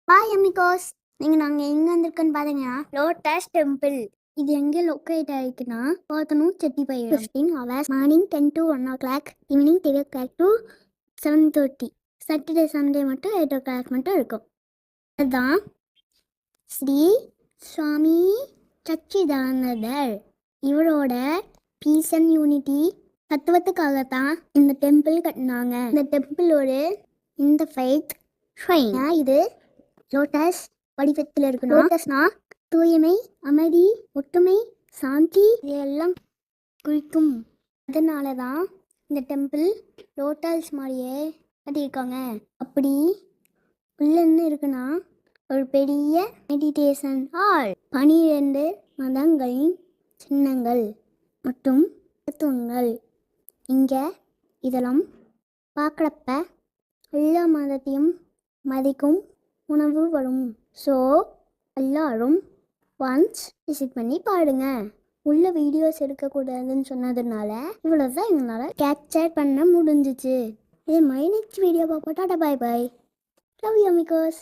Hi amigos. நாங்கள் எங்கே வந்திருக்கோன்னு பார்த்தீங்கன்னா லோட்டஸ் டெம்பிள். இது எங்கே லொக்கேட் ஆகிருக்குன்னா பார்த்தணும் செட்டிப்பயிர் 15 hours morning 10 to 1 o'clock, evening 3 o'clock to 7:30. Saturday Sunday மட்டும் 8 o'clock மட்டும் இருக்கும். அதுதான் ஸ்ரீ சுவாமி சச்சிதானந்தர். இவரோட பீஸ் அண்ட் யூனிட்டி தத்துவத்துக்காகத்தான் இந்த டெம்பிள் கட்டினாங்க. இந்த டெம்பிளோட இந்த ஃபைத் ஷ்ரைன் இது லோட்டஸ் வடிவத்தில் இருக்கணும். லோட்டஸ்னா தூய்மை, அமைதி, ஒற்றுமை, சாந்தி இதெல்லாம் குறிக்கும். அதனால தான் இந்த டெம்பிள் லோட்டஸ் மாதிரியே கட்டியிருக்காங்க. அப்படி உள்ள என்ன இருக்குன்னா ஒரு பெரிய மெடிடேஷன் ஹால், 12 மதங்களின் சின்னங்கள் மற்றும் தத்துவங்கள். இங்கே இதெல்லாம் பார்க்குறப்ப எல்லா மதத்தையும் மதிக்கும் உணவு வரும். ஸோ எல்லாரும் ஒன்ஸ் விசிட் பண்ணி பாருங்க. உள்ள வீடியோஸ் எடுக்கக்கூடாதுன்னு சொன்னதுனால இவ்வளோதான் எங்களால் கேப்சர் பண்ண முடிஞ்சிச்சு. இதே மாதிரி நெக்ஸ்ட் வீடியோ பார்ப்போம். Tata, bye bye. Love you amigos.